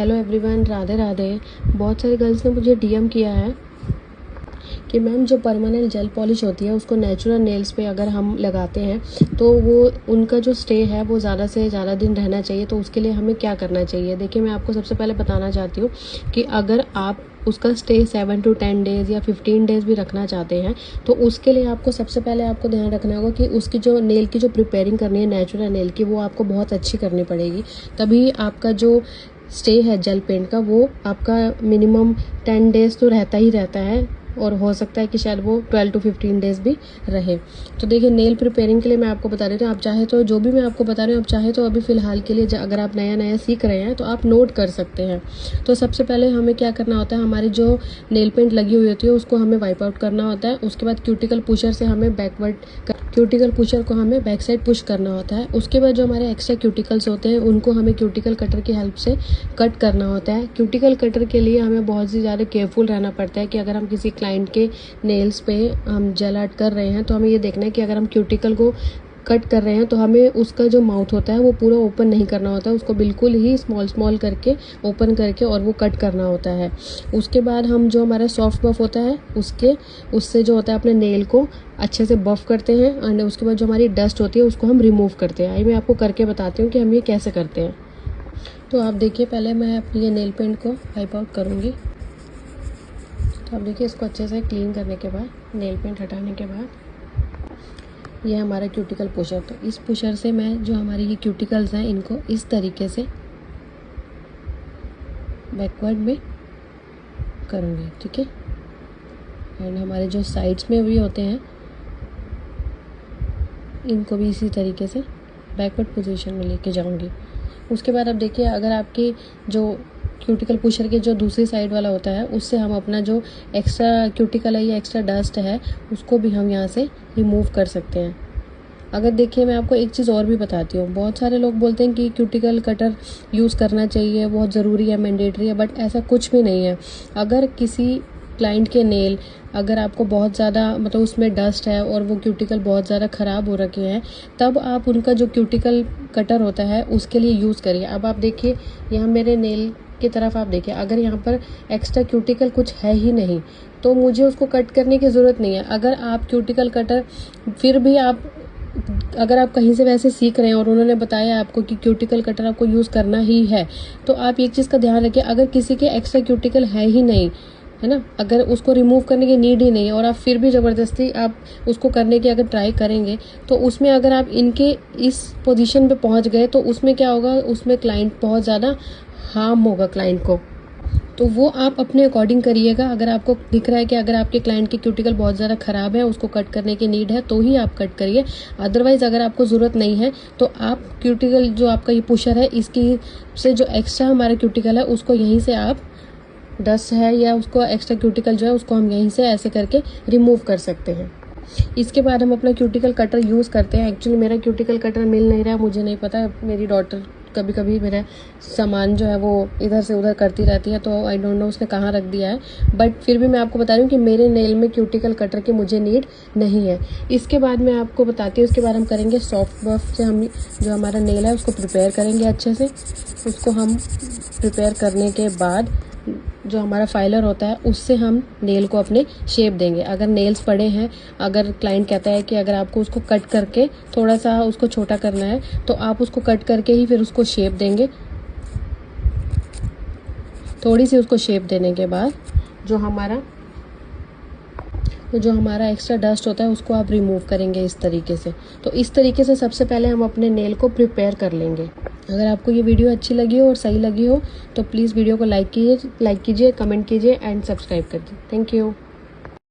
Hello everyone, Radhe Radhe. बहुत सारी girls ने मुझे डीएम किया है कि मैम जो परमानेंट जेल पॉलिश होती है उसको नेचुरल नेल्स पे अगर हम लगाते हैं तो वो उनका जो स्टे है वो ज़्यादा से ज़्यादा दिन रहना चाहिए, तो उसके लिए हमें क्या करना चाहिए। देखिए, मैं आपको सबसे पहले बताना चाहती हूँ कि अगर आप उसका स्टे 7 to 10 डेज़ या 15 डेज़ भी रखना चाहते हैं तो उसके लिए आपको सबसे पहले आपको ध्यान रखना होगा कि उसकी जो नेल की जो प्रिपेयरिंग करनी है नेचुरल नेल की, वो आपको बहुत अच्छी करनी पड़ेगी। तभी आपका जो स्टे है जेल पेंट का वो आपका मिनिमम 10 डेज़ तो रहता ही रहता है, और हो सकता है कि शायद वो 12 to 15 डेज़ भी रहे। तो देखिए, नेल प्रिपेयरिंग के लिए मैं आपको बता रही हूँ, आप चाहे तो जो भी मैं आपको बता रही हूँ, आप चाहे तो अभी फ़िलहाल के लिए अगर आप नया नया सीख रहे हैं तो आप नोट कर सकते हैं। तो सबसे पहले हमें क्या करना होता है, हमारी जो नेल पेंट लगी हुई होती है उसको हमें वाइप आउट करना होता है। उसके बाद क्यूटिकल पुशर से हमें क्यूटिकल पुशर को हमें बैक साइड पुश करना होता है। उसके बाद जो हमारे एक्स्ट्रा क्यूटिकल्स होते हैं उनको हमें क्यूटिकल कटर की हेल्प से कट करना होता है। क्यूटिकल कटर के लिए हमें बहुत ही ज़्यादा केयरफुल रहना पड़ता है कि अगर हम किसी क्लाइंट के नेल्स पे हम जेल आर्ट कर रहे हैं तो हमें ये देखना है कि अगर हम क्यूटिकल को कट कर रहे हैं तो हमें उसका जो माउथ होता है वो पूरा ओपन नहीं करना होता है, उसको बिल्कुल ही स्मॉल करके ओपन करके और वो कट करना होता है। उसके बाद हम जो हमारा सॉफ्ट बफ होता है उससे जो होता है अपने नेल को अच्छे से बफ करते हैं, और उसके बाद जो हमारी डस्ट होती है उसको हम रिमूव करते हैं। आइए मैं आपको करके बताती हूँ कि हम ये कैसे करते हैं। तो आप देखिए, पहले मैं अपनी ये नेल पेंट को वाइप आउट करूँगी। तो आप देखिए, इसको अच्छे से क्लीन करने के बाद, नेल पेंट हटाने के बाद, ये हमारा क्यूटिकल पुशर। तो इस पुशर से मैं जो हमारी ये क्यूटिकल्स हैं इनको इस तरीके से बैकवर्ड में करूँगी, ठीक है। एंड हमारे जो साइड्स में भी होते हैं इनको भी इसी तरीके से बैकवर्ड पोजीशन में लेके जाऊँगी। उसके बाद अब देखिए, अगर आपकी जो क्यूटिकल पुशर के जो दूसरी साइड वाला होता है उससे हम अपना जो एक्स्ट्रा क्यूटिकल है या एक्स्ट्रा डस्ट है उसको भी हम यहाँ से रिमूव कर सकते हैं। अगर देखिए, मैं आपको एक चीज़ और भी बताती हूँ। बहुत सारे लोग बोलते हैं कि क्यूटिकल कटर यूज़ करना चाहिए, बहुत ज़रूरी है, मैंडेटरी है, बट ऐसा कुछ भी नहीं है। अगर किसी क्लाइंट के नेल अगर आपको बहुत ज़्यादा मतलब उसमें डस्ट है और वो क्यूटिकल बहुत ज़्यादा ख़राब हो रखे हैं, तब आप उनका जो क्यूटिकल कटर होता है उसके लिए यूज़ करिए। अब आप देखिए, यहाँ मेरे नेल की तरफ आप देखिए, अगर यहाँ पर एक्स्ट्रा क्यूटिकल कुछ है ही नहीं तो मुझे उसको कट करने की ज़रूरत नहीं है। अगर आप क्यूटिकल कटर फिर भी अगर आप कहीं से वैसे सीख रहे हैं और उन्होंने बताया आपको कि क्यूटिकल कटर आपको यूज़ करना ही है, तो आप एक चीज़ का ध्यान रखिए, अगर किसी के एक्स्ट्रा क्यूटिकल है ही नहीं है ना, अगर उसको रिमूव करने की नीड ही नहीं है और आप फिर भी ज़बरदस्ती आप उसको करने की अगर ट्राई करेंगे तो उसमें अगर आप इनके इस पोजीशन पे पहुंच गए तो उसमें क्या होगा, उसमें क्लाइंट बहुत ज़्यादा हार्म होगा क्लाइंट को। तो वो आप अपने अकॉर्डिंग करिएगा। अगर आपको दिख रहा है कि अगर आपके क्लाइंट की क्यूटिकल बहुत ज़्यादा ख़राब है, उसको कट करने की नीड है, तो ही आप कट करिए। अदरवाइज़ अगर आपको ज़रूरत नहीं है तो आप क्यूटिकल जो आपका ये पुशर है इसकी से जो एक्स्ट्रा हमारा क्यूटिकल है उसको यहीं से आप डस्ट है या उसको एक्स्ट्रा क्यूटिकल जो है उसको हम यहीं से ऐसे करके रिमूव कर सकते हैं। इसके बाद हम अपना क्यूटिकल कटर यूज़ करते हैं। एक्चुअली मेरा क्यूटिकल कटर मिल नहीं रहा है, मुझे नहीं पता, मेरी डॉटर कभी कभी मेरा सामान जो है वो इधर से उधर करती रहती है, तो आई डोंट नो उसने कहाँ रख दिया है, बट फिर भी मैं आपको बता रही हूँ कि मेरे नेल में क्यूटिकल कटर की मुझे नीड नहीं है। इसके बाद मैं आपको बताती हूँ, इसके बाद हम करेंगे सॉफ्ट बफ से हम जो हमारा नेल है उसको प्रिपेयर करेंगे अच्छे से। उसको हम प्रिपेयर करने के बाद जो हमारा फाइलर होता है उससे हम नेल को अपने शेप देंगे। अगर नेल्स बड़े हैं, अगर क्लाइंट कहता है कि अगर आपको उसको कट करके थोड़ा सा उसको छोटा करना है तो आप उसको कट करके ही फिर उसको शेप देंगे। थोड़ी सी उसको शेप देने के बाद जो हमारा एक्स्ट्रा डस्ट होता है उसको आप रिमूव करेंगे इस तरीके से। तो इस तरीके से सबसे पहले हम अपने नेल को प्रिपेयर कर लेंगे। अगर आपको ये वीडियो अच्छी लगी हो और सही लगी हो तो प्लीज़ वीडियो को लाइक कीजिए, कमेंट कीजिए एंड सब्सक्राइब कर दीजिए। Thank you.